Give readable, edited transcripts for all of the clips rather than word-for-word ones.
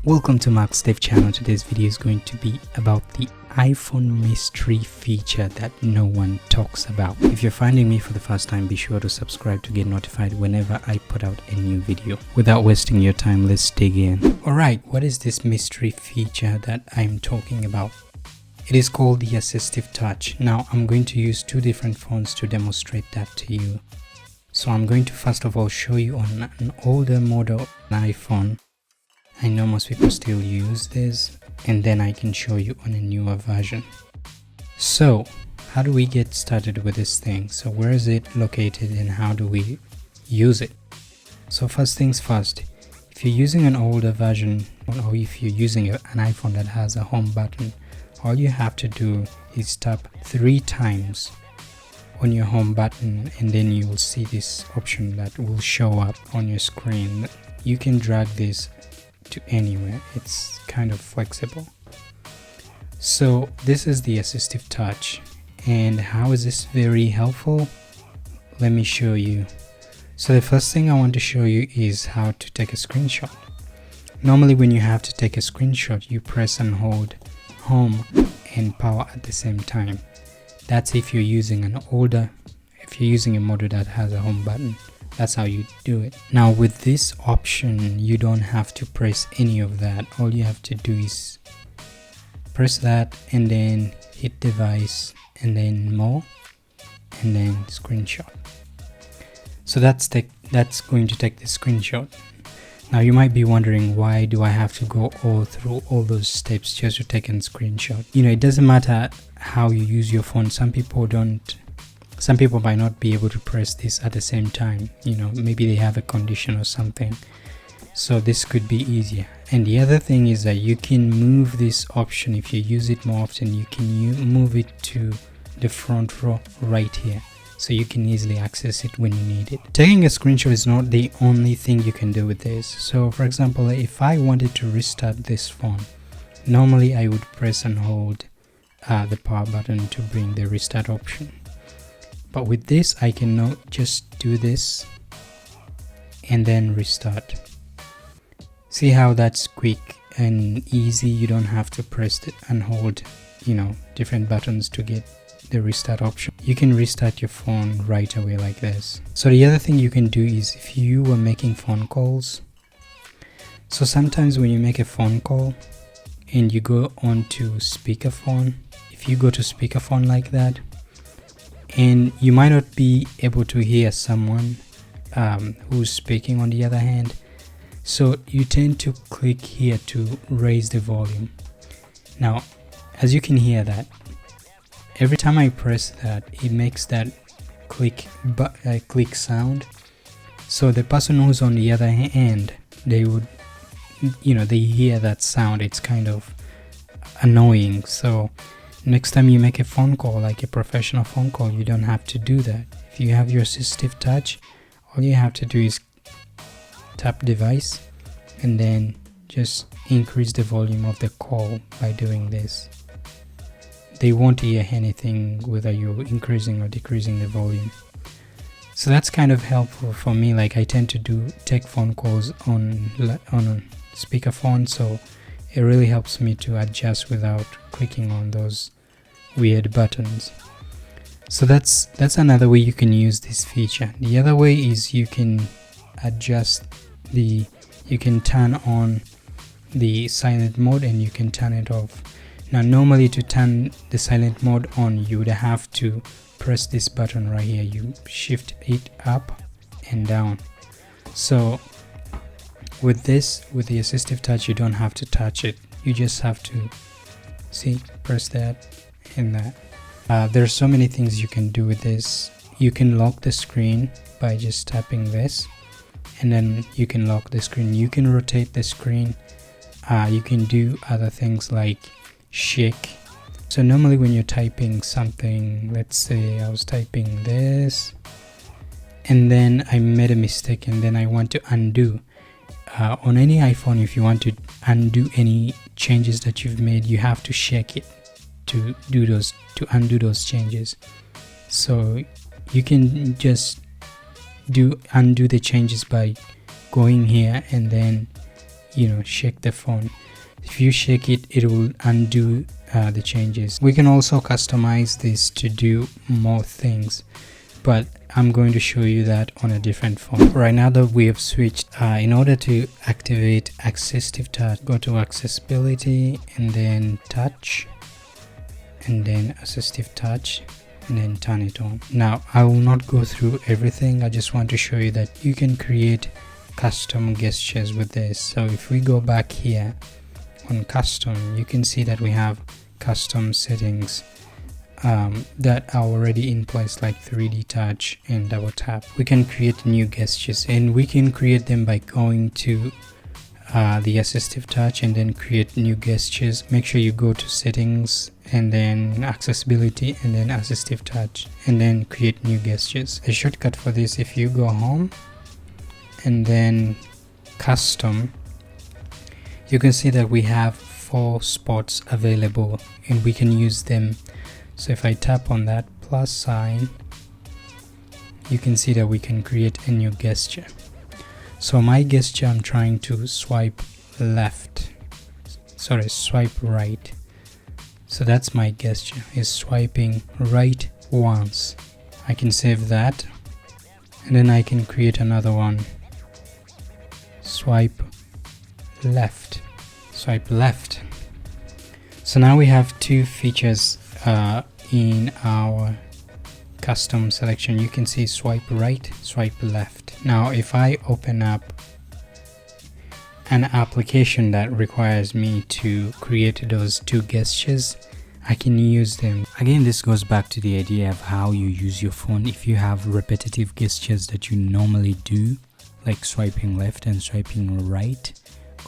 Welcome to Mark's Dev channel. Today's video is going to be about the iPhone mystery feature that no one talks about. If you're finding me for the first time, be sure to subscribe to get notified whenever I put out a new video. Without wasting your time, let's dig in. Alright, what is this mystery feature that I'm talking about? It is called the Assistive Touch. Now I'm going to use two different phones to demonstrate that to you. So I'm going to first of all show you on an older model iPhone. I know most people still use this, and then I can show you on a newer version. So how do we get started with this thing? So where is it located and how do we use it? So first things first, if you're using an older version or if you're using an iPhone that has a home button, all you have to do is tap 3 times on your home button and then you will see this option that will show up on your screen. You can drag this to anywhere. It's kind of flexible. So this is the Assistive Touch, and how is this very helpful? Let me show you. So the first thing I want to show you is how to take a screenshot. Normally when you have to take a screenshot, you press and hold home and power at the same time. That's if you're using a model that has a home button. That's how you do it. Now with this option, you don't have to press any of that. All you have to do is press that and then hit device and then more and then screenshot. So that's going to take the screenshot. Now you might be wondering, why do I have to go through all those steps just to take a screenshot? You know, it doesn't matter how you use your phone. Some people might not be able to press this at the same time. You know, maybe they have a condition or something. So this could be easier. And the other thing is that you can move this option. If you use it more often, you can move it to the front row right here. So you can easily access it when you need it. Taking a screenshot is not the only thing you can do with this. So for example, if I wanted to restart this phone, normally I would press and hold the power button to bring the restart option. But with this, I can now just do this and then restart. See how that's quick and easy? You don't have to press it and hold, different buttons to get the restart option. You can restart your phone right away like this. So the other thing you can do is, if you were making phone calls, so sometimes when you make a phone call and you go on to speakerphone, if you go to speakerphone like that, and you might not be able to hear someone who's speaking on the other hand, so you tend to click here to raise the volume. Now as you can hear that every time I press that, it makes that click sound. So the person who's on the other end, they would, they hear that sound. It's kind of annoying. So next time you make a phone call, like a professional phone call, you don't have to do that. If you have your Assistive Touch, all you have to do is tap device and then just increase the volume of the call by doing this. They won't hear anything whether you're increasing or decreasing the volume. So that's kind of helpful for me. Like, I tend to take phone calls on a speakerphone, so it really helps me to adjust without clicking on those weird buttons. So that's another way you can use this feature. The other way is you can you can turn on the silent mode and you can turn it off. Now normally to turn the silent mode on, you would have to press this button right here. You shift it up and down. So with the Assistive Touch, you don't have to touch it. You just have to press that and that. There are so many things you can do with this. You can lock the screen by just tapping this, and then you can lock the screen. You can rotate the screen. You can do other things like shake. So normally when you're typing something, let's say I was typing this and then I made a mistake and then I want to undo. On any iPhone, if you want to undo any changes that you've made, you have to shake it to undo those changes. So you can just undo the changes by going here and then shake the phone. If you shake it, it will undo the changes. We can also customize this to do more things, but I'm going to show you that on a different phone. Right now that we have switched, in order to activate Assistive Touch, go to Accessibility and then Touch and then Assistive Touch and then turn it on. Now I will not go through everything. I just want to show you that you can create custom gestures with this. So if we go back here on custom, you can see that we have custom settings that are already in place, like 3D touch and double tap. We can create new gestures, and we can create them by going to the Assistive Touch and then create new gestures. Make sure you go to settings and then accessibility and then Assistive Touch and then create new gestures. The shortcut for this, if you go home and then custom, you can see that we have 4 spots available and we can use them. So if I tap on that plus sign, you can see that we can create a new gesture. So my gesture, I'm trying to swipe right. So that's my gesture, is swiping right once. I can save that and then I can create another one. Swipe left. So now we have 2 features in our custom selection. You can see swipe right, swipe left. Now if I open up an application that requires me to create those 2 gestures, I can use them. Again, this goes back to the idea of how you use your phone. If you have repetitive gestures that you normally do, like swiping left and swiping right,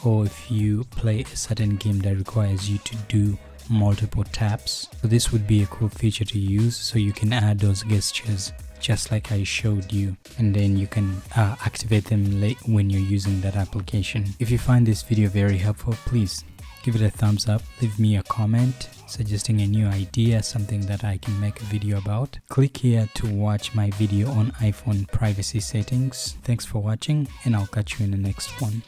or if you play a certain game that requires you to do multiple taps, so this would be a cool feature to use. So you can add those gestures just like I showed you, and then you can activate them late when you're using that application. If you find this video very helpful, please give it a thumbs up, leave me a comment suggesting a new idea, something that I can make a video about. Click here to watch my video on iPhone privacy settings. Thanks for watching, and I'll catch you in the next one.